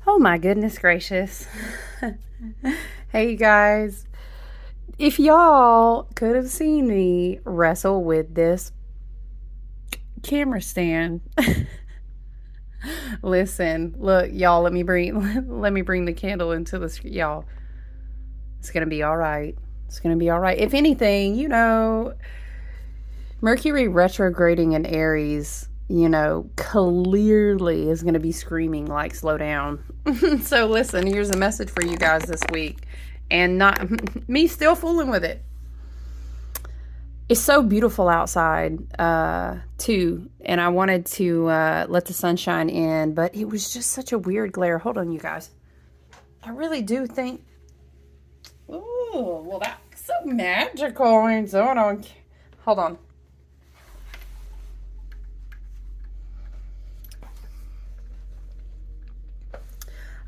Oh my goodness gracious. Hey you guys, if y'all could have seen me wrestle with this camera stand. Listen, look, y'all, let me bring the candle into the y'all. It's going to be all right. It's going to be all right. If anything, Mercury retrograding in Aries, clearly is going to be screaming like slow down. So listen, here's a message for you guys this week, and not me still fooling with it. It's so beautiful outside, too, and I wanted to let the sunshine in, but it was just such a weird glare. Hold on, you guys. I really do think. Oh, well, that's so magical and so on. Hold on.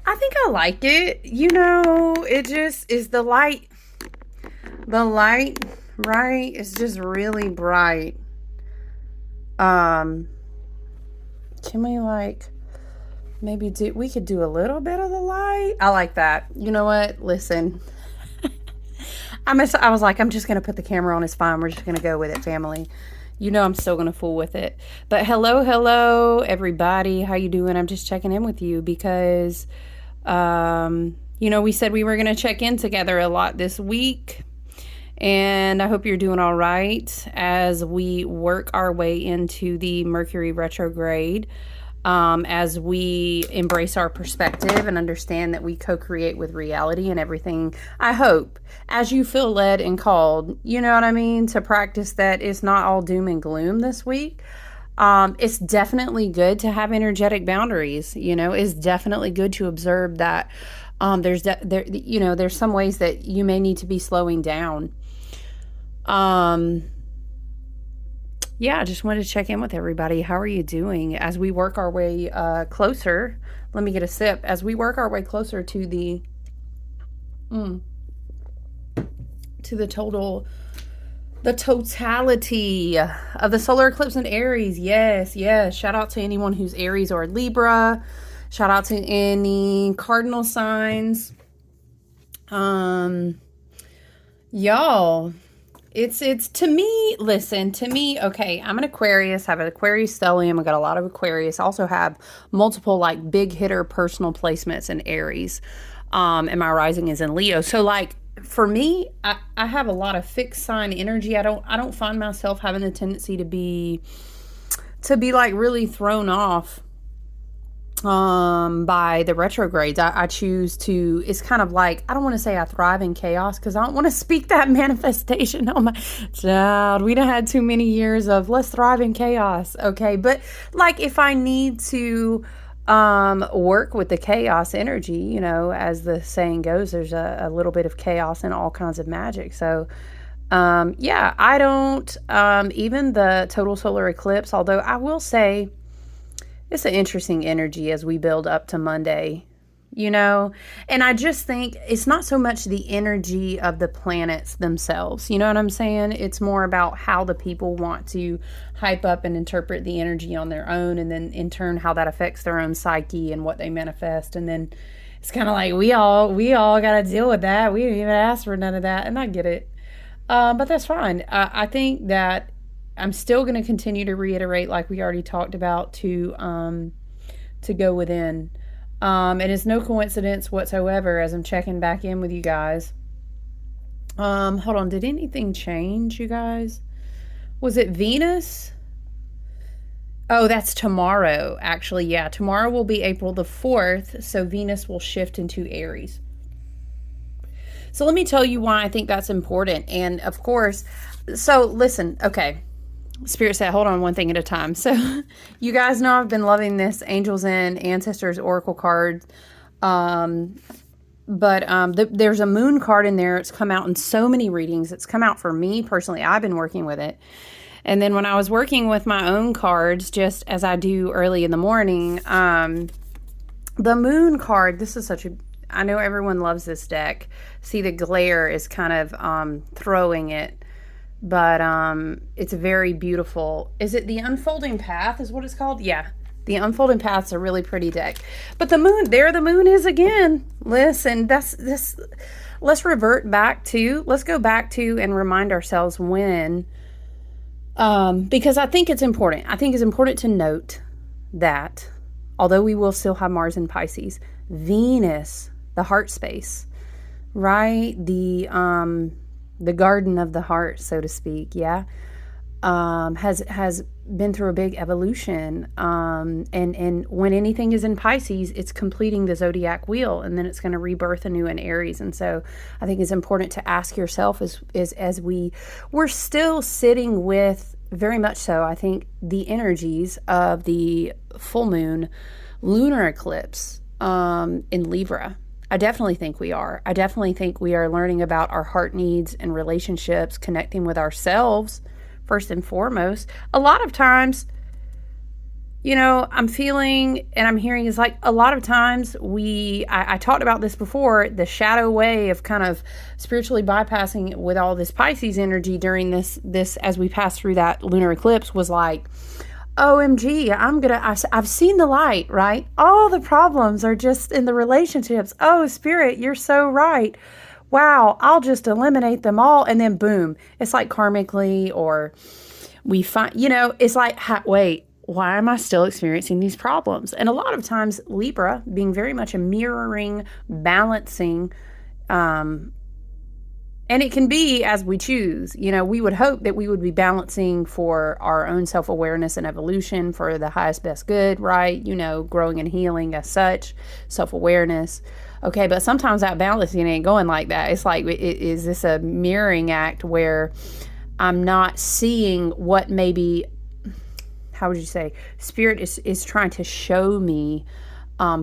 I think I like it. It just is the light. The light, right, is just really bright. Can we we could do a little bit of the light? I like that. You know what? Listen. I was like, I'm just going to put the camera on. It's fine. We're just going to go with it, family. I'm still going to fool with it. But hello, everybody. How you doing? I'm just checking in with you because, we said we were going to check in together a lot this week. And I hope you're doing all right as we work our way into the Mercury Retrograde. As we embrace our perspective and understand that we co-create with reality and everything. I hope, as you feel led and called, you know what I mean, to practice that it's not all doom and gloom this week. It's definitely good to have energetic boundaries. It's definitely good to observe that there's some ways that you may need to be slowing down. Yeah, I just wanted to check in with everybody. How are you doing as we work our way closer? Let me get a sip. As we work our way closer to the totality of the solar eclipse in Aries. Yes. Shout out to anyone who's Aries or Libra. Shout out to any cardinal signs. Y'all. It's to me, okay, I'm an Aquarius, have an Aquarius stellium. I got a lot of Aquarius. Also have multiple like big hitter personal placements in Aries. And my rising is in Leo. So like for me, I have a lot of fixed sign energy. I don't find myself having a tendency to be like really thrown off by the retrogrades. I choose to, it's kind of like, I don't want to say I thrive in chaos because I don't want to speak that manifestation on my child. We done had too many years of let's thrive in chaos. Okay. But like if I need to work with the chaos energy, as the saying goes, there's a little bit of chaos in all kinds of magic. So I don't even the total solar eclipse, although I will say it's an interesting energy as we build up to Monday, and I just think it's not so much the energy of the planets themselves. You know what I'm saying? It's more about how the people want to hype up and interpret the energy on their own, and then in turn, how that affects their own psyche and what they manifest. And then it's kind of like, we all got to deal with that. We didn't even ask for none of that. And I get it. But that's fine. I think that I'm still going to continue to reiterate, like we already talked about, to go within. And it's no coincidence whatsoever as I'm checking back in with you guys. Hold on. Did anything change, you guys? Was it Venus? Oh, that's tomorrow, actually. Yeah, tomorrow will be April the 4th, so Venus will shift into Aries. So let me tell you why I think that's important. And of course, so listen, okay. Spirit said, hold on one thing at a time. So you guys know I've been loving this Angels and Ancestors Oracle card. There's a moon card in there. It's come out in so many readings. It's come out for me personally. I've been working with it. And then when I was working with my own cards, just as I do early in the morning, the moon card, I know everyone loves this deck. See, the glare is kind of throwing it. But it's very beautiful. Is it the Unfolding Path is what it's called? Yeah. The unfolding path's a really pretty deck. But the moon, there the moon is again. Listen, that's this. Let's revert back to, let's go back to and remind ourselves when, because I think it's important. I think it's important to note that although we will still have Mars in Pisces, Venus, the heart space, right? The garden of the heart, so to speak, yeah, has been through a big evolution. And when anything is in Pisces, it's completing the zodiac wheel, and then it's going to rebirth anew in Aries. And so I think it's important to ask yourself as we're still sitting with, very much so, I think, the energies of the full moon lunar eclipse in Libra. I definitely think we are. I definitely think we are learning about our heart needs and relationships, connecting with ourselves first and foremost. A lot of times, I'm feeling and I'm hearing is like a lot of times I talked about this before, the shadow way of kind of spiritually bypassing with all this Pisces energy during this as we pass through that lunar eclipse was like, OMG, I've seen the light, right? All the problems are just in the relationships. Oh, Spirit, you're so right. Wow, I'll just eliminate them all. And then boom, it's like karmically, or we find, it's like, wait, why am I still experiencing these problems? And a lot of times Libra being very much a mirroring, balancing, and it can be as we choose. We would hope that we would be balancing for our own self-awareness and evolution, for the highest, best good, right? Growing and healing as such, self-awareness. Okay, but sometimes that balancing ain't going like that. It's like, is this a mirroring act where I'm not seeing what maybe, how would you say, Spirit is trying to show me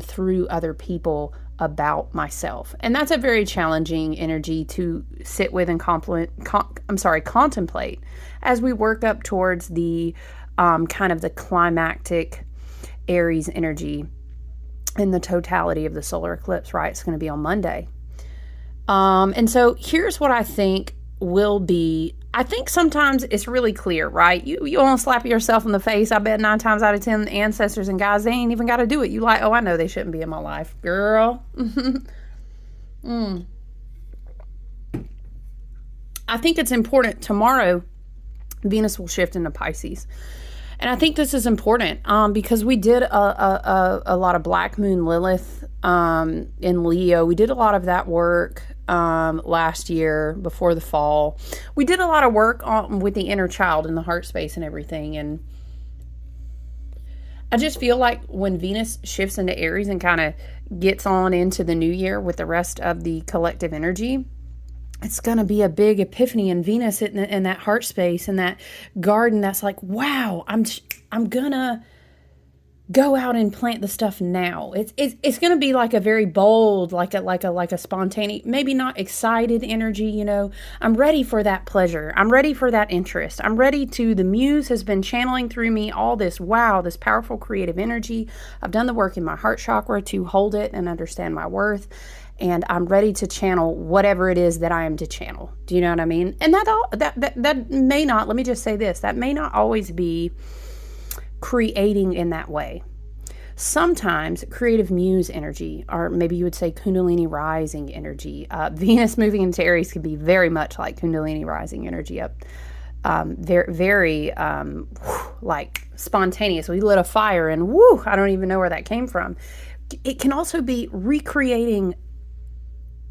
through other people about myself. And that's a very challenging energy to sit with and contemplate as we work up towards the kind of the climactic Aries energy in the totality of the solar eclipse, right? It's going to be on Monday. And so here's what I think will be, I think sometimes it's really clear, right? You won't slap yourself in the face. I bet 9 times out of 10 ancestors and guys, they ain't even got to do it. You like, oh, I know they shouldn't be in my life. Girl. I think it's important. Tomorrow, Venus will shift into Pisces. And I think this is important because we did a lot of Black Moon Lilith in Leo. We did a lot of that work last year before the fall. We did a lot of work with the inner child and the heart space and everything. And I just feel like when Venus shifts into Aries and kind of gets on into the new year with the rest of the collective energy, it's going to be a big epiphany in Venus in that heart space, in that garden that's like, wow, I'm going to go out and plant the stuff now. It's going to be like a very bold, like a spontaneous, maybe not excited energy, I'm ready for that pleasure. I'm ready for that interest. I'm ready the muse has been channeling through me all this, wow, this powerful creative energy. I've done the work in my heart chakra to hold it and understand my worth. And I'm ready to channel whatever it is that I am to channel. Do you know what I mean? And that may not, let me just say this, that may not always be creating in that way. Sometimes creative muse energy, or maybe you would say Kundalini rising energy, Venus moving into Aries could be very much like Kundalini rising energy up. Very like spontaneous. We lit a fire and woo, I don't even know where that came from. It can also be recreating.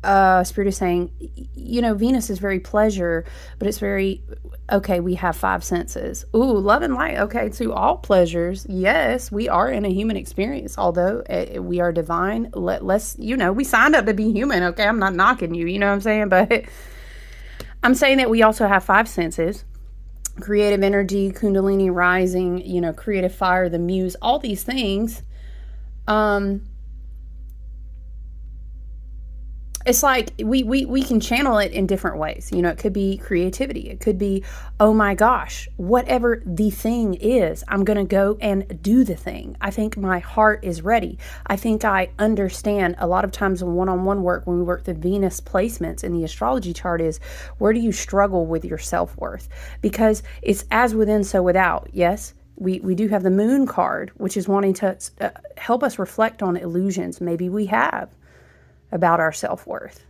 Spirit is saying, Venus is very pleasure, but it's very, okay, we have 5 senses. Ooh, love and light. Okay, to all pleasures. Yes, we are in a human experience, although we are divine. Let's, we signed up to be human. Okay, I'm not knocking you, you know what I'm saying? But I'm saying that we also have 5 senses. Creative energy, Kundalini rising, creative fire, the muse, all these things. It's like we can channel it in different ways. It could be creativity. It could be, oh my gosh, whatever the thing is, I'm going to go and do the thing. I think my heart is ready. I think I understand a lot of times in one-on-one work, when we work the Venus placements in the astrology chart, is where do you struggle with your self-worth? Because it's as within, so without. Yes, we do have the moon card, which is wanting to help us reflect on illusions maybe we have about our self-worth.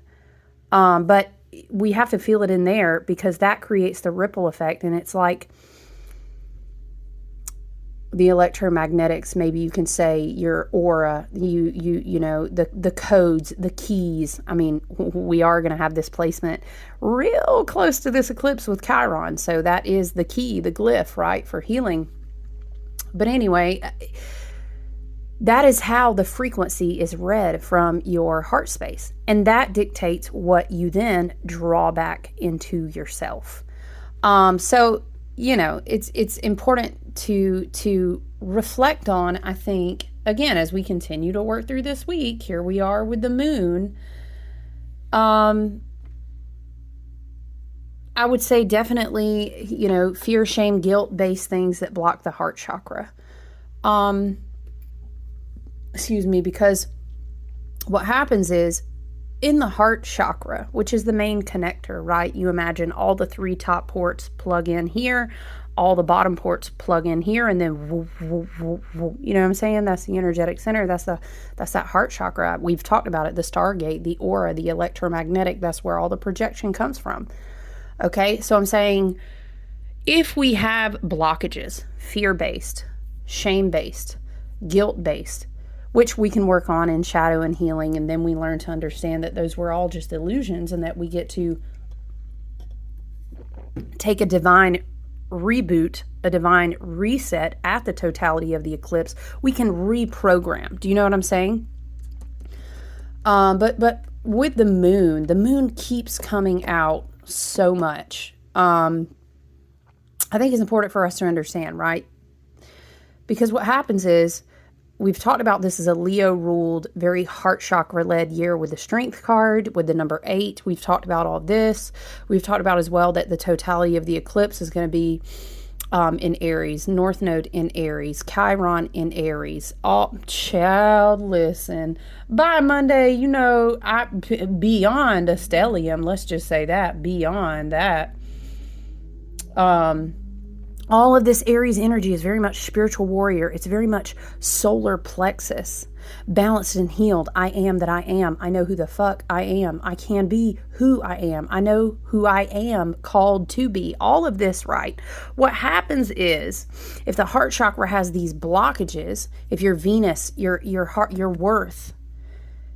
But we have to feel it in there, because that creates the ripple effect. And it's like the electromagnetics, maybe you can say your aura, you know, the codes, the keys. I mean, we are going to have this placement real close to this eclipse with Chiron. So that is the key, the glyph, right, for healing. But anyway, that is how the frequency is read from your heart space. And that dictates what you then draw back into yourself. So, you know, it's important to reflect on, I think, again, as we continue to work through this week. Here we are with the moon. I would say definitely, you know, fear, shame, guilt-based things that block the heart chakra. Excuse me, because what happens is, in the heart chakra, which is the main connector, right? You imagine all the 3 top ports plug in here, all the bottom ports plug in here, and then woo, woo, woo, woo. You know what I'm saying? That's the energetic center. That's that heart chakra. We've talked about it, the stargate, the aura, the electromagnetic. That's where all the projection comes from. Okay, so I'm saying, if we have blockages, fear-based, shame-based, guilt-based, which we can work on in shadow and healing, and then we learn to understand that those were all just illusions, and that we get to take a divine reboot, a divine reset at the totality of the eclipse. We can reprogram. Do you know what I'm saying? But with the moon keeps coming out so much. I think it's important for us to understand, right? Because what happens is, we've talked about this as a Leo-ruled, very heart chakra-led year with the Strength card, with the number 8. We've talked about all this. We've talked about as well that the totality of the eclipse is going to be in Aries, North Node in Aries, Chiron in Aries. Oh, child, listen. By Monday, you know, beyond a stellium, let's just say that, beyond that. All of this Aries energy is very much spiritual warrior. It's very much solar plexus, balanced and healed. I am that I am. I know who the fuck I am. I can be who I am. I know who I am called to be. All of this, right? What happens is, if the heart chakra has these blockages, if your Venus, your heart, your worth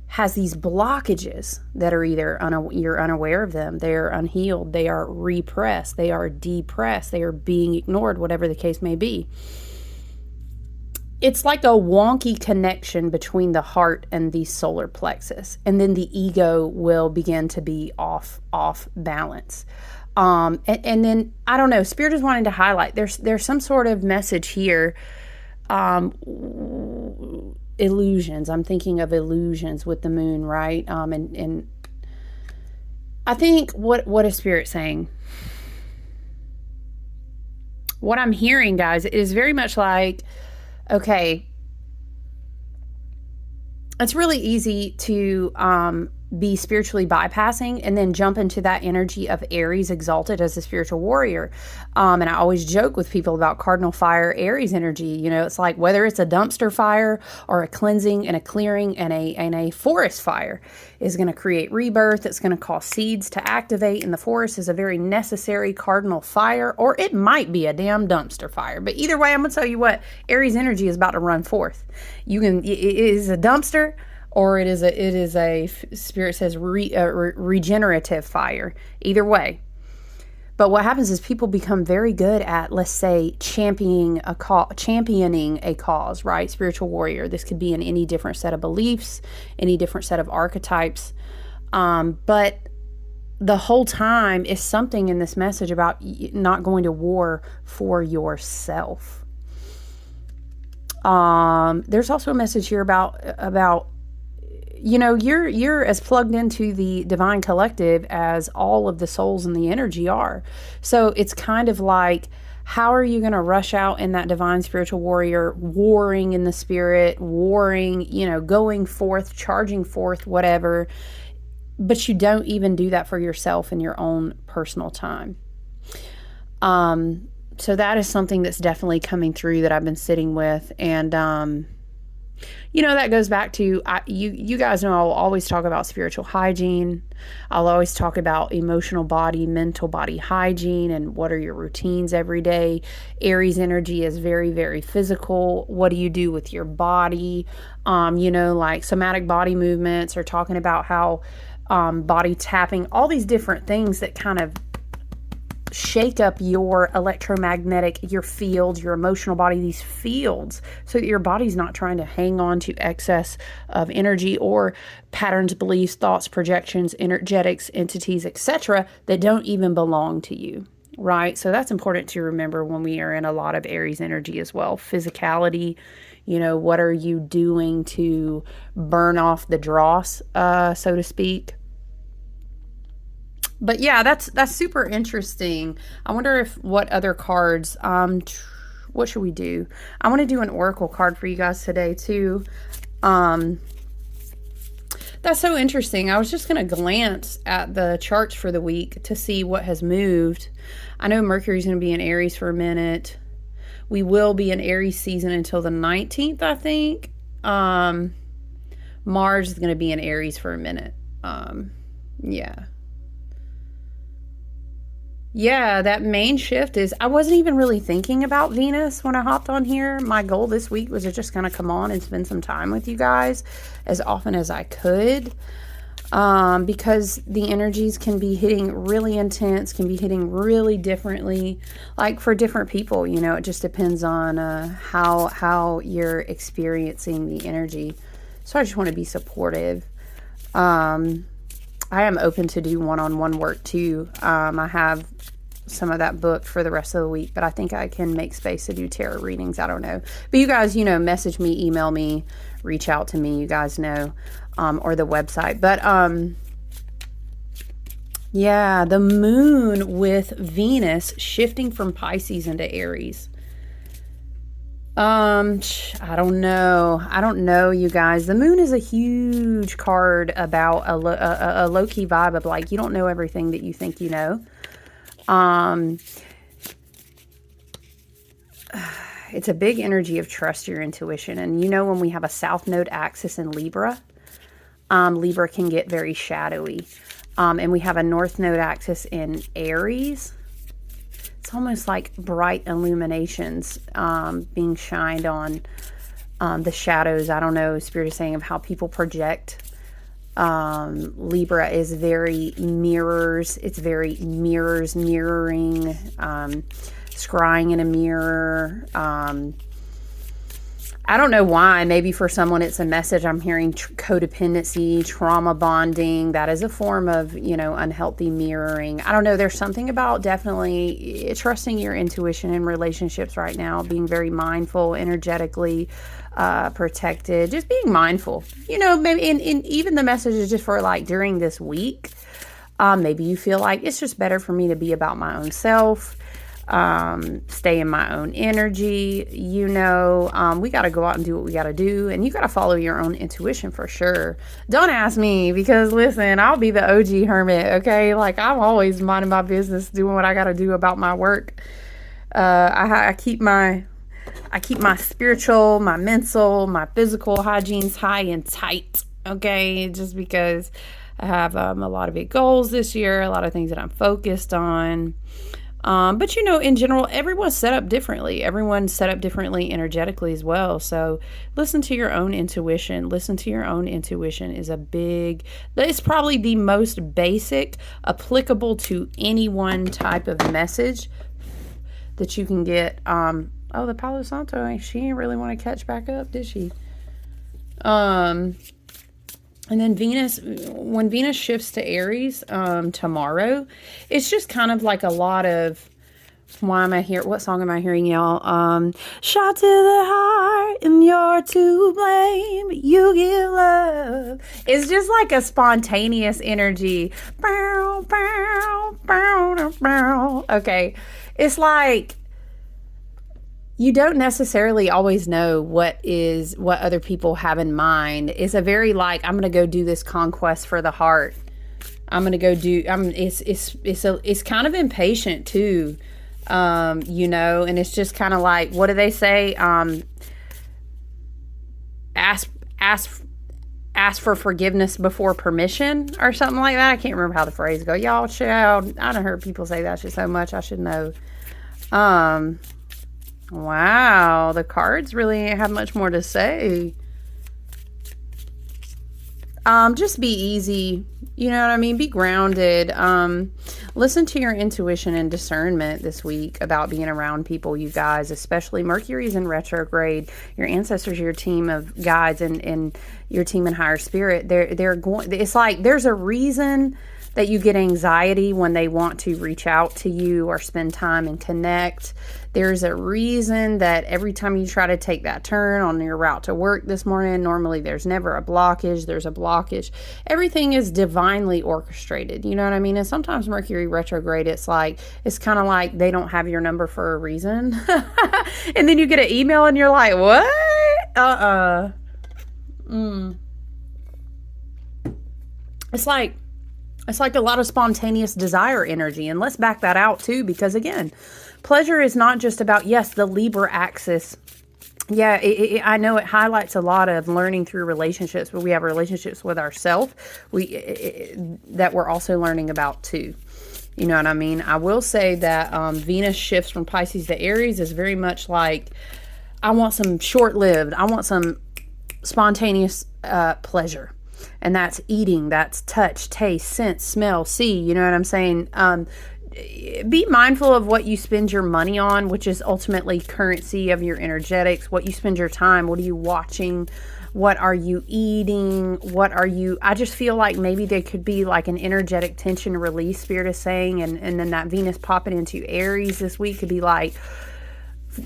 has these blockages that are either you're unaware of them, they are unhealed, they are repressed, they are depressed, they are being ignored, whatever the case may be. It's like a wonky connection between the heart and the solar plexus, and then the ego will begin to be off balance. And then, I don't know, Spirit is wanting to highlight, there's some sort of message here. Illusions. I'm thinking of illusions with the moon, right? And I think what is Spirit saying? What I'm hearing, guys, is very much like, okay, it's really easy to be spiritually bypassing and then jump into that energy of Aries exalted as a spiritual warrior. And I always joke with people about cardinal fire Aries energy. You know, it's like, whether it's a dumpster fire or a cleansing and a clearing and a forest fire is going to create rebirth. It's going to cause seeds to activate, and the forest is a very necessary cardinal fire, or it might be a damn dumpster fire. But either way, I'm going to tell you what, Aries energy is about to run forth. It is a dumpster, or it is a Spirit says regenerative fire. Either way. But what happens is, people become very good at, let's say, championing a cause, right? Spiritual warrior. This could be in any different set of beliefs, any different set of archetypes. But the whole time is something in this message about not going to war for yourself. There's also a message here about you know, you're as plugged into the divine collective as all of the souls and the energy are. So it's kind of like, how are you going to rush out in that divine spiritual warrior, warring in the spirit, warring, you know, going forth, charging forth, whatever, but you don't even do that for yourself in your own personal time. So that is something that's definitely coming through that I've been sitting with. And, that goes back to, you guys know I'll always talk about spiritual hygiene. I'll always talk about emotional body, mental body hygiene, and what are your routines every day. Aries energy is very, very physical. What do you do with your body? Like somatic body movements, or talking about how body tapping, all these different things that kind of shake up your electromagnetic, your field, your emotional body, these fields, so that your body's not trying to hang on to excess of energy or patterns, beliefs, thoughts, projections, energetics, entities, etc., that don't even belong to you, right? So that's important to remember when we are in a lot of Aries energy as well. Physicality, what are you doing to burn off the dross, so to speak? But yeah, that's super interesting. I wonder what other cards, what should we do? I want to do an oracle card for you guys today too. That's so interesting. I was just going to glance at the charts for the week to see what has moved. I know Mercury's going to be in Aries for a minute. We will be in Aries season until the 19th, I think. Mars is going to be in Aries for a minute. Yeah, that main shift is, I wasn't even really thinking about Venus when I hopped on here. My goal this week was to just kind of come on and spend some time with you guys as often as I could, because the energies can be hitting really intense, can be hitting really differently, like for different people. It just depends on how you're experiencing the energy. So I just want to be supportive. I am open to do one-on-one work too. I have some of that booked for the rest of the week, but I think I can make space to do tarot readings. I don't know. But you guys, message me, email me, reach out to me, you guys know, or the website. But yeah, the moon with Venus shifting from Pisces into Aries. I don't know, you guys. The moon is a huge card about a low-key vibe of like, you don't know everything that you think you know. It's a big energy of trust your intuition. And when we have a south node axis in Libra, Libra can get very shadowy. And we have a north node axis in Aries. It's almost like bright illuminations being shined on the shadows. I don't know, Spirit is saying, of how people project. Libra is very mirrors. It's very mirroring, scrying in a mirror. I don't know why. Maybe for someone it's a message. I'm hearing codependency, trauma bonding. That is a form of, unhealthy mirroring. I don't know. There's something about definitely trusting your intuition in relationships right now, being very mindful, energetically protected, just being mindful. Maybe in even the message is just for like during this week. Maybe you feel like it's just better for me to be about my own self. Stay in my own energy. We got to go out and do what we got to do, and you got to follow your own intuition for sure. Don't ask me, because listen, I'll be the OG hermit. Okay. Like, I'm always minding my business, doing what I got to do about my work. I keep my spiritual, my mental, my physical hygienes high and tight. Okay. Just because I have, a lot of big goals this year, a lot of things that I'm focused on. But in general, everyone's set up differently. Everyone's set up differently energetically as well. So listen to your own intuition. Listen to your own intuition it's probably the most basic, applicable to any one type of message that you can get. The Palo Santo, she didn't really want to catch back up, did she? And then when Venus shifts to Aries tomorrow, it's just kind of like a lot of, what song am I hearing, y'all? Shot to the heart and you're to blame, you give love. It's just like a spontaneous energy. Okay. It's like, you don't necessarily always know what other people have in mind. It's a very like, I'm going to go do this conquest for the heart. I'm going to go do, it's kind of impatient too. you know, and it's just kind of like, what do they say? Ask, ask, ask for forgiveness before permission or something like that. I can't remember how the phrase goes. Y'all, child, I done heard people say that shit so much. I should know. Wow, the cards really ain't have much more to say. Just be easy. You know what I mean? Be grounded. Listen to your intuition and discernment this week about being around people, you guys, especially Mercury's in retrograde. Your ancestors, your team of guides and your team in higher spirit. They're going, it's like there's a reason that you get anxiety when they want to reach out to you or spend time and connect. There's a reason that every time you try to take that turn on your route to work this morning, normally there's never a blockage. There's a blockage. Everything is divinely orchestrated. You know what I mean? And sometimes Mercury retrograde, it's kind of like they don't have your number for a reason. And then you get an email and you're like, what? It's like a lot of spontaneous desire energy. And let's back that out too, because again, pleasure is not just about, yes, the Libra axis. Yeah, I know it highlights a lot of learning through relationships, but we have relationships with ourselves that we're also learning about too. You know what I mean? I will say that Venus shifts from Pisces to Aries is very much like, I want some short-lived, I want some spontaneous pleasure. And that's eating, that's touch, taste, sense, smell, see, you know what I'm saying? Be mindful of what you spend your money on, which is ultimately currency of your energetics, what you spend your time, what are you watching, what are you eating, I just feel like maybe there could be like an energetic tension release, Spirit is saying, and then that Venus popping into Aries this week could be like,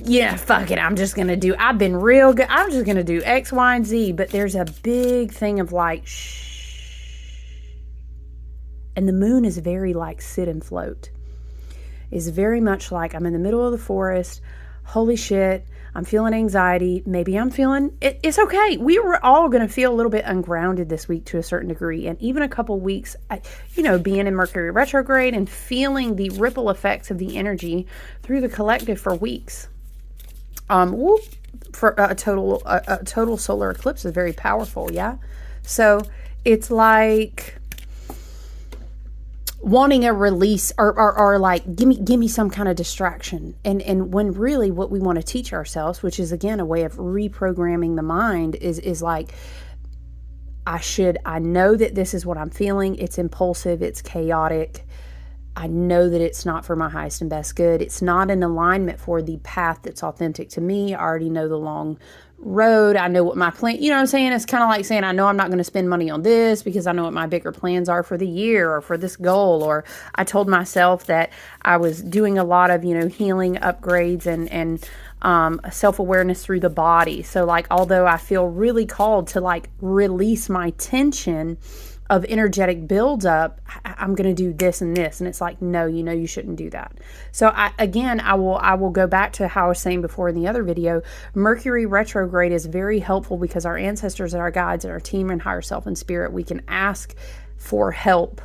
yeah, fuck it, I've been real good, I'm just gonna do X, Y, and Z, but there's a big thing of like, shh. And the moon is very like sit and float. Is very much like I'm in the middle of the forest, holy shit, I'm feeling anxiety, maybe I'm feeling, it's okay. We were all gonna feel a little bit ungrounded this week to a certain degree, and even a couple weeks, being in Mercury retrograde and feeling the ripple effects of the energy through the collective for weeks. For a total solar eclipse is very powerful, yeah? So it's like wanting a release or like, give me some kind of distraction. And when really what we want to teach ourselves, which is again a way of reprogramming the mind, is like, I know that this is what I'm feeling. It's impulsive, it's chaotic. I know that it's not for my highest and best good. It's not in alignment for the path that's authentic to me. I already know the long road. I know what my plan, you know what I'm saying? It's kind of like saying, I know I'm not going to spend money on this because I know what my bigger plans are for the year or for this goal. Or I told myself that I was doing a lot of, healing upgrades and self-awareness through the body. So like, although I feel really called to like release my tension of energetic buildup, I'm going to do this and this. And it's like, no, you shouldn't do that. So I will go back to how I was saying before in the other video. Mercury retrograde is very helpful because our ancestors and our guides and our team and higher self and spirit, we can ask for help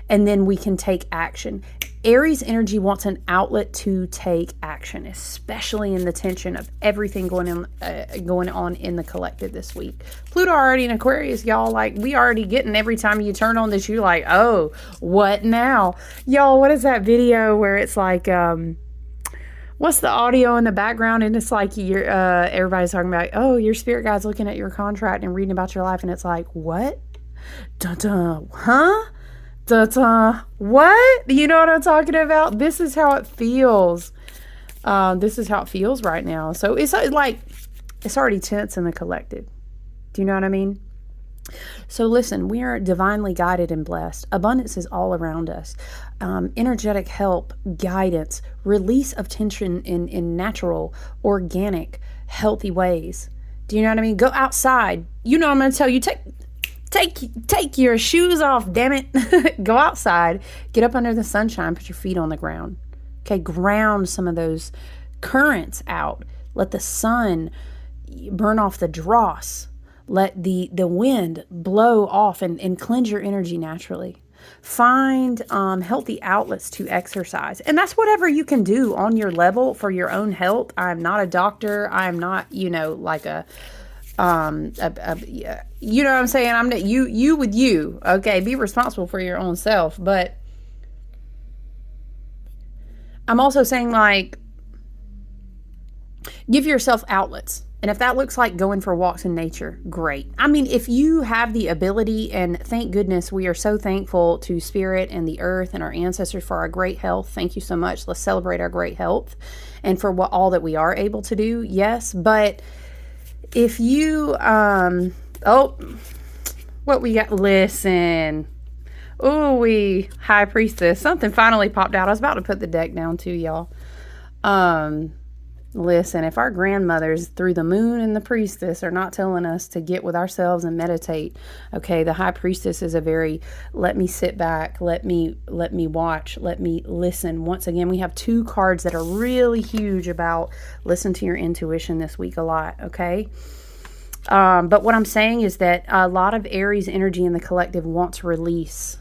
and then we can take action. Aries energy wants an outlet to take action, especially in the tension of everything going on in the collective this week. Pluto already in Aquarius, y'all. Like, we already getting every time you turn on this, you're like, oh, what now? Y'all, what is that video where it's like, what's the audio in the background? And it's like everybody's talking about, oh, your spirit guide's looking at your contract and reading about your life. And it's like, what? Dun-dun, huh? What? You know what I'm talking about? This is how it feels. This is how it feels right now. So it's like, it's already tense in the collective. Do you know what I mean? So listen, we are divinely guided and blessed. Abundance is all around us. Energetic help, guidance, release of tension in natural, organic, healthy ways. Do you know what I mean? Go outside. I'm going to tell you, Take your shoes off, damn it. Go outside, get up under the sunshine, put your feet on the ground. Okay, ground some of those currents out. Let the sun burn off the dross. Let the wind blow off and cleanse your energy naturally. Find healthy outlets to exercise. And that's whatever you can do on your level for your own health. I'm not a doctor. I'm not, like you know what I'm saying? I'm not, you with you. Okay, be responsible for your own self. But I'm also saying, like, give yourself outlets. And if that looks like going for walks in nature, great. I mean, if you have the ability, and thank goodness, we are so thankful to Spirit and the earth and our ancestors for our great health. Thank you so much. Let's celebrate our great health and for all that we are able to do. Yes. But if you, what we got? Listen. Ooh, High Priestess. Something finally popped out. I was about to put the deck down too, y'all. Listen, if our grandmothers through the moon and the priestess are not telling us to get with ourselves and meditate, okay, the High Priestess is a very, let me sit back, let me watch, let me listen. Once again, we have 2 cards that are really huge about listen to your intuition this week a lot, okay? But what I'm saying is that a lot of Aries energy in the collective wants release.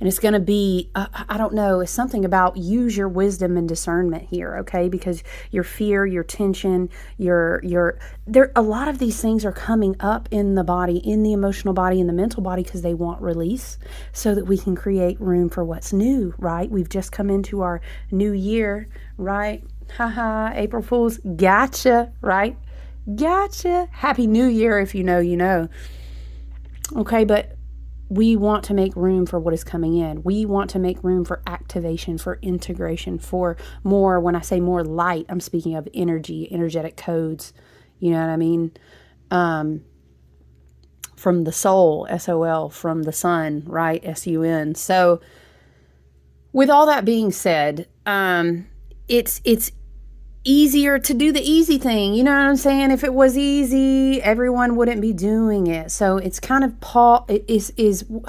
And it's going to be, I don't know, it's something about use your wisdom and discernment here, okay? Because your fear, your tension, a lot of these things are coming up in the body, in the emotional body, in the mental body, because they want release so that we can create room for what's new, right? We've just come into our new year, right? Haha, April Fools, gotcha, right? Gotcha. Happy New Year if you know, you know. Okay, but we want to make room for what is coming in. We want to make room for activation, for integration, for more. When I say more light, I'm speaking of energy, energetic codes. You know what I mean? From the soul, SOL, from the sun, right? SUN. So with all that being said, it's easier to do the easy thing. You know what I'm saying? If it was easy, everyone wouldn't be doing it. So it's kind of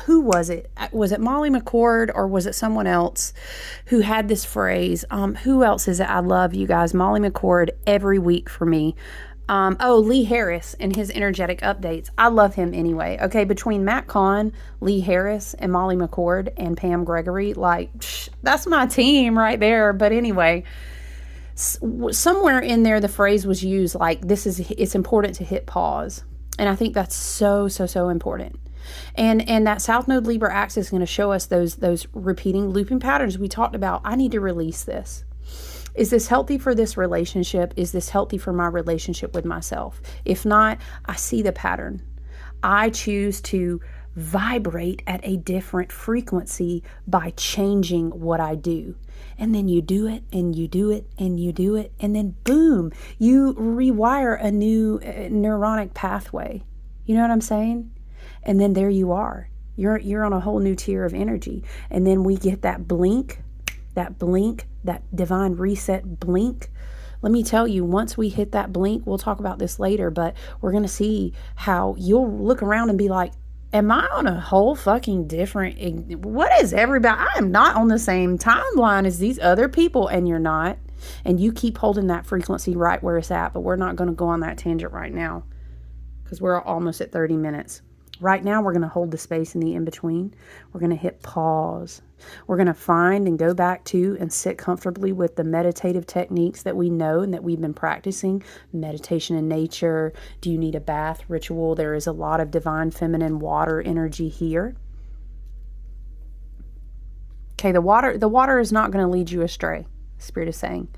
who was it? Was it Molly McCord or was it someone else who had this phrase? Who else is it? I love you guys. Molly McCord every week for me. Lee Harris and his energetic updates. I love him anyway. Okay, between Matt Kahn, Lee Harris, and Molly McCord and Pam Gregory, like, that's my team right there. But anyway, somewhere in there the phrase was used like it's important to hit pause, and I think that's so important. And that South Node Libra axis is going to show us those repeating looping patterns we talked about. I need to release this. Is this healthy for this relationship? Is this healthy for my relationship with myself? If not, I see the pattern. I choose to vibrate at a different frequency by changing what I do. And then you do it, and you do it, and you do it, and then boom, you rewire a new neuronic pathway. You know what I'm saying? And then there you are. You're on a whole new tier of energy. And then we get that blink, that divine reset blink. Let me tell you, once we hit that blink, we'll talk about this later, but we're going to see how you'll look around and be like, am I on a whole fucking different, what is everybody, I am not on the same timeline as these other people, and you're not. And you keep holding that frequency right where it's at, but we're not going to go on that tangent right now because we're almost at 30 minutes. Right now, we're going to hold the space in the in-between. We're going to hit pause. We're going to find and go back to and sit comfortably with the meditative techniques that we know and that we've been practicing. Meditation in nature. Do you need a bath ritual? There is a lot of divine feminine water energy here. Okay, the water is not going to lead you astray, Spirit is saying.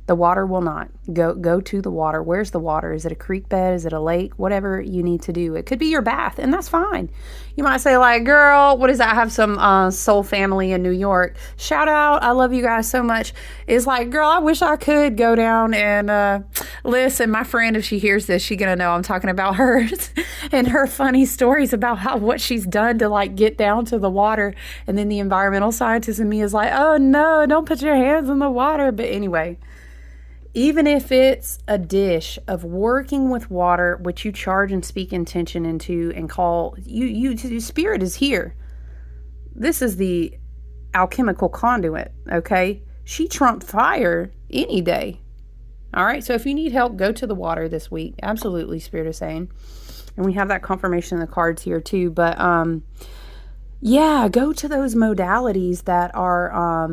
The water will not. Go to the water. Where's the water? Is it a creek bed? Is it a lake? Whatever you need to do. It could be your bath, and that's fine. You might say, like, girl, what is that? I have some soul family in New York. Shout out. I love you guys so much. It's like, girl, I wish I could go down and listen. My friend, if she hears this, she's going to know I'm talking about hers and her funny stories about what she's done to, like, get down to the water. And then the environmental scientist in me is like, oh, no, don't put your hands in the water. But anyway, even if it's a dish of working with water, which you charge and speak intention into and call, Spirit is here. This is the alchemical conduit, okay? She trumped fire any day. All right, so if you need help, go to the water this week. Absolutely, Spirit is saying. And we have that confirmation in the cards here too. But Yeah, go to those modalities that are,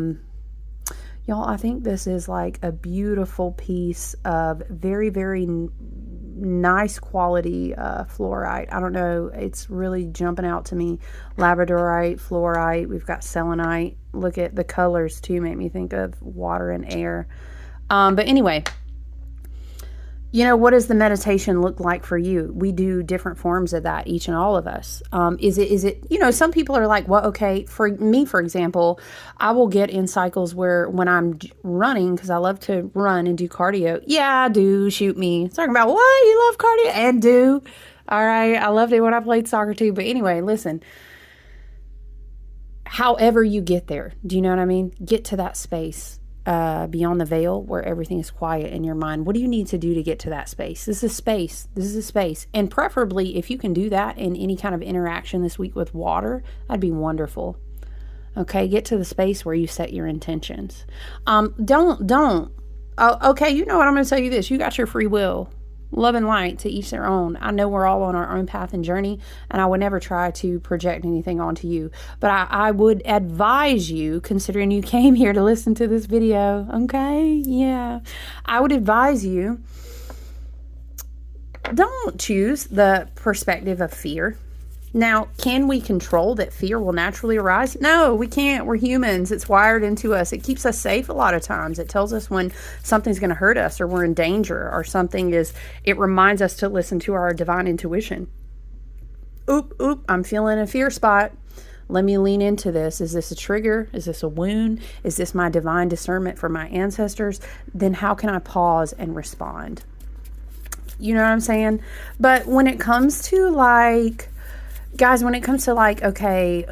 y'all, I think this is like a beautiful piece of very, very nice quality fluorite. I don't know. It's really jumping out to me. Labradorite, fluorite. We've got selenite. Look at the colors too. Make me think of water and air. But anyway, you know, what does the meditation look like for you? We do different forms of that, each and all of us. Is it, you know, some people are like, well, okay, for me, for example, I will get in cycles where when I'm running, because I love to run and do cardio. Yeah, I do. Shoot me. Talking about what? You love cardio? And do. All right. I loved it when I played soccer too. But anyway, listen, however you get there, do you know what I mean? Get to that space. Beyond the veil where everything is quiet in your mind. What do you need to do to get to that space? This is space. This is a space. And preferably, if you can do that in any kind of interaction this week with water, that'd be wonderful. Okay, get to the space where you set your intentions. Don't. Okay, you know what? I'm going to tell you this. You got your free will. Love and light, to each their own. I know we're all on our own path and journey, and I would never try to project anything onto you. But I would advise you, considering you came here to listen to this video, okay? Yeah. I would advise you, don't choose the perspective of fear. Now, can we control that fear will naturally arise? No, we can't. We're humans. It's wired into us. It keeps us safe a lot of times. It tells us when something's going to hurt us or we're in danger or something is, it reminds us to listen to our divine intuition. Oop, I'm feeling a fear spot. Let me lean into this. Is this a trigger? Is this a wound? Is this my divine discernment from my ancestors? Then how can I pause and respond? You know what I'm saying? But when it comes to like, guys, when it comes to like, okay,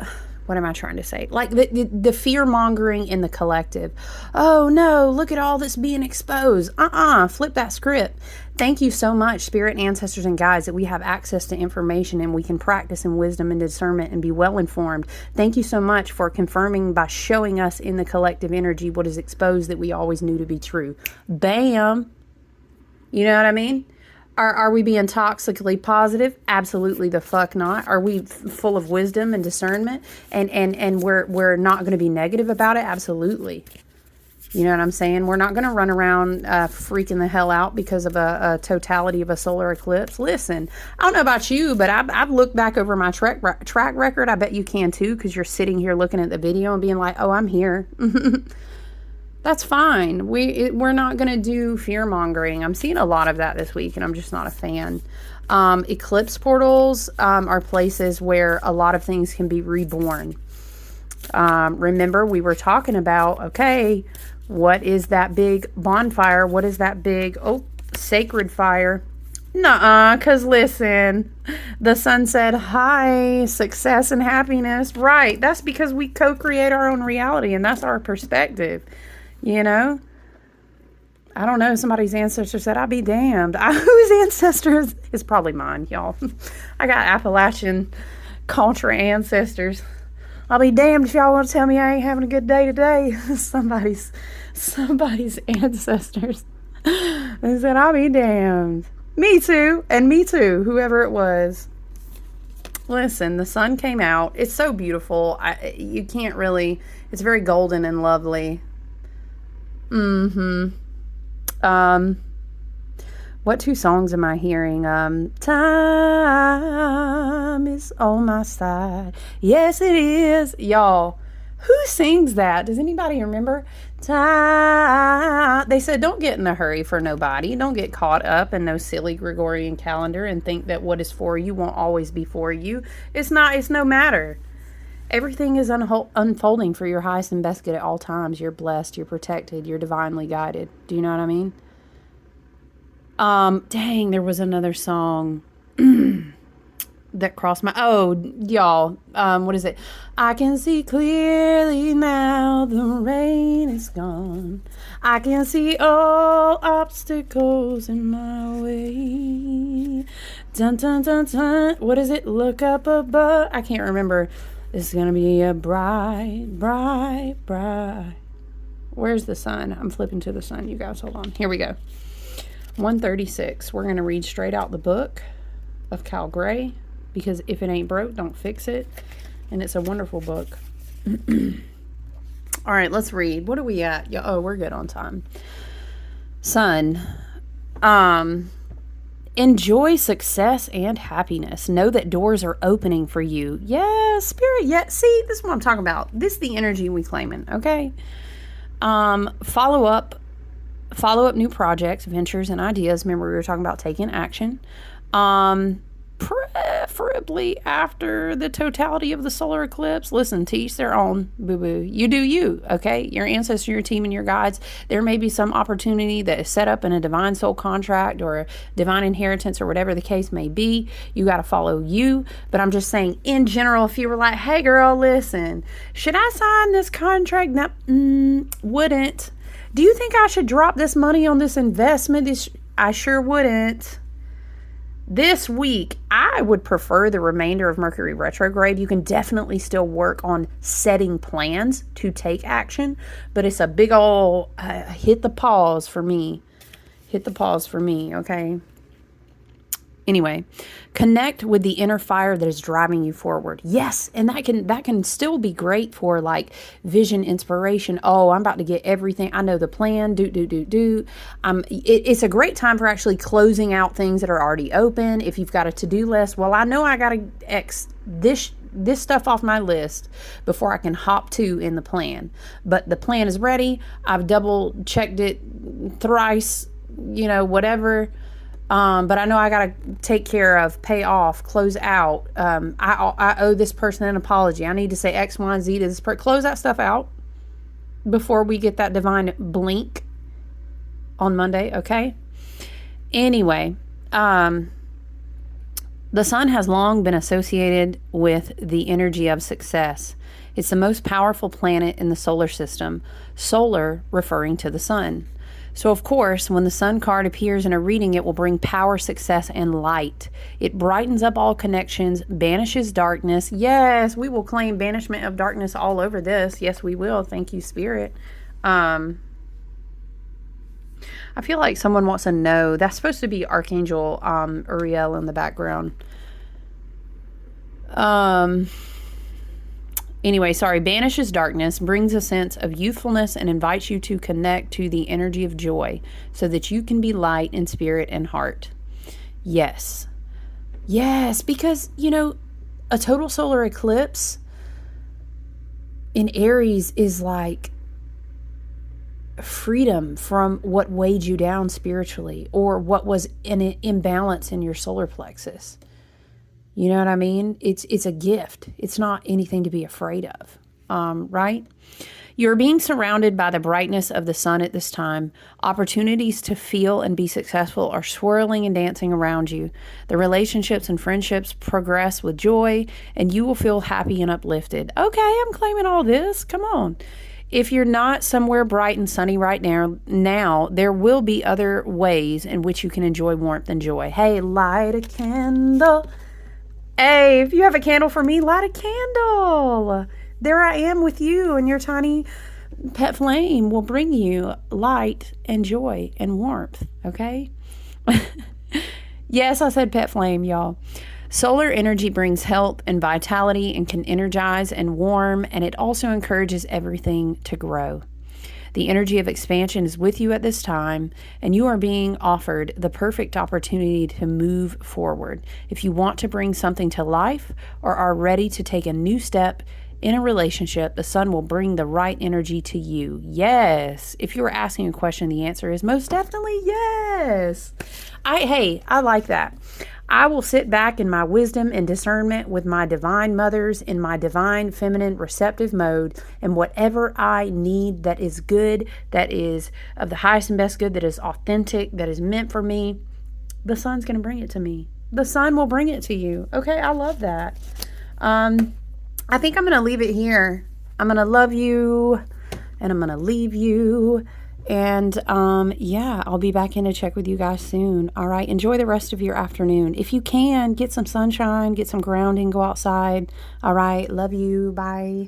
what am I trying to say? Like the fear mongering in the collective. Oh no, look at all this being exposed. Flip that script. Thank you so much, spirit, ancestors, and guides, that we have access to information and we can practice in wisdom and discernment and be well informed. Thank you so much for confirming by showing us in the collective energy what is exposed that we always knew to be true. Bam. You know what I mean? Are we being toxically positive? Absolutely the fuck not. Are we full of wisdom and discernment and we're not going to be negative about it? Absolutely. You know what I'm saying? We're not going to run around freaking the hell out because of a totality of a solar eclipse. Listen, I don't know about you, but I've looked back over my track record. I bet you can too, because you're sitting here looking at the video and being like, oh, I'm here. That's fine. We're not going to do fear mongering. I'm seeing a lot of that this week, and I'm just not a fan. Eclipse portals are places where a lot of things can be reborn. Remember, we were talking about, okay, what is that big bonfire? What is that big, sacred fire? Nuh-uh, because listen, the sun said, hi, success and happiness. Right, that's because we co-create our own reality, and that's our perspective. You know, I don't know. Somebody's ancestor said, I'll be damned. Whose ancestors? It's probably mine, y'all. I got Appalachian culture ancestors. I'll be damned if y'all want to tell me I ain't having a good day today. Somebody's ancestors. They said, I'll be damned. Me too. And me too. Whoever it was. Listen, the sun came out. It's so beautiful. You can't really, it's very golden and lovely. What two songs am I hearing? Time is on my side. Yes, it is. Y'all, who sings that? Does anybody remember? Time. They said, don't get in a hurry for nobody. Don't get caught up in no silly Gregorian calendar and think that what is for you won't always be for you. It's no matter. Everything is unfolding for your highest and best good at all times. You're blessed. You're protected. You're divinely guided. Do you know what I mean? Dang, there was another song that crossed my... Oh, y'all. What is it? I can see clearly now the rain is gone. I can see all obstacles in my way. Dun, dun, dun, dun. What is it? Look up above. I can't remember. It's going to be a bright, bright, bright. Where's the sun? I'm flipping to the sun, you guys. Hold on. Here we go. 136. We're going to read straight out the book of Cal Gray, because if it ain't broke, don't fix it. And it's a wonderful book. All right, let's read. What are we at? Oh, we're good on time. Sun. Enjoy success and happiness. Know that doors are opening for you. Yeah, Spirit. Yeah, see, this is what I'm talking about. This is the energy we claiming, okay? Follow up new projects, ventures, and ideas. Remember, we were talking about taking action. Preferably after the totality of the solar eclipse. Listen, to each their own, boo-boo. You do you, okay? Your ancestors, your team, and your guides. There may be some opportunity that is set up in a divine soul contract or a divine inheritance or whatever the case may be. You got to follow you. But I'm just saying, in general, if you were like, hey, girl, listen, should I sign this contract? No, wouldn't. Do you think I should drop this money on this investment? I sure wouldn't. This week, I would prefer the remainder of Mercury Retrograde. You can definitely still work on setting plans to take action, but it's a big ol' hit the pause for me. Hit the pause for me, okay? Anyway, connect with the inner fire that is driving you forward. Yes, and that can still be great for like vision, inspiration. Oh, I'm about to get everything. I know the plan. It's a great time for actually closing out things that are already open. If you've got a to-do list, well, I know I got to X this stuff off my list before I can hop to in the plan. But the plan is ready. I've double checked it thrice, whatever. But I know I got to take care of, pay off, close out. I owe this person an apology. I need to say X, Y, and Z to this person. Close that stuff out before we get that divine blink on Monday, okay? Anyway, the sun has long been associated with the energy of success. It's the most powerful planet in the solar system. Solar referring to the sun. So, of course, when the sun card appears in a reading, it will bring power, success, and light. It brightens up all connections, banishes darkness. Yes, we will claim banishment of darkness all over this. Yes, we will. Thank you, Spirit. I feel like someone wants to know. That's supposed to be Archangel Uriel in the background. Anyway, banishes darkness, brings a sense of youthfulness, and invites you to connect to the energy of joy so that you can be light in spirit and heart. Yes. Yes, because, a total solar eclipse in Aries is like freedom from what weighed you down spiritually or what was an imbalance in your solar plexus. You know what I mean? It's a gift. It's not anything to be afraid of, right? You're being surrounded by the brightness of the sun at this time. Opportunities to feel and be successful are swirling and dancing around you. The relationships and friendships progress with joy, and you will feel happy and uplifted. Okay, I'm claiming all this. Come on. If you're not somewhere bright and sunny right now, there will be other ways in which you can enjoy warmth and joy. Hey, light a candle. Hey, if you have a candle for me, light a candle. There I am with you, and your tiny pet flame will bring you light and joy and warmth, okay? Yes, I said pet flame, y'all. Solar energy brings health and vitality and can energize and warm, and it also encourages everything to grow. The energy of expansion is with you at this time, and you are being offered the perfect opportunity to move forward. If you want to bring something to life or are ready to take a new step in a relationship, the sun will bring the right energy to you. Yes. If you were asking a question, the answer is most definitely yes. I like that. I will sit back in my wisdom and discernment with my divine mothers in my divine feminine receptive mode, and whatever I need that is good, that is of the highest and best good, that is authentic, that is meant for me, the sun's going to bring it to me. The sun will bring it to you. Okay, I love that. I think I'm going to leave it here. I'm going to love you, and I'm going to leave you. And I'll be back in to check with you guys soon. All right, enjoy the rest of your afternoon. If you can, get some sunshine, get some grounding, go outside. All right, love you. Bye.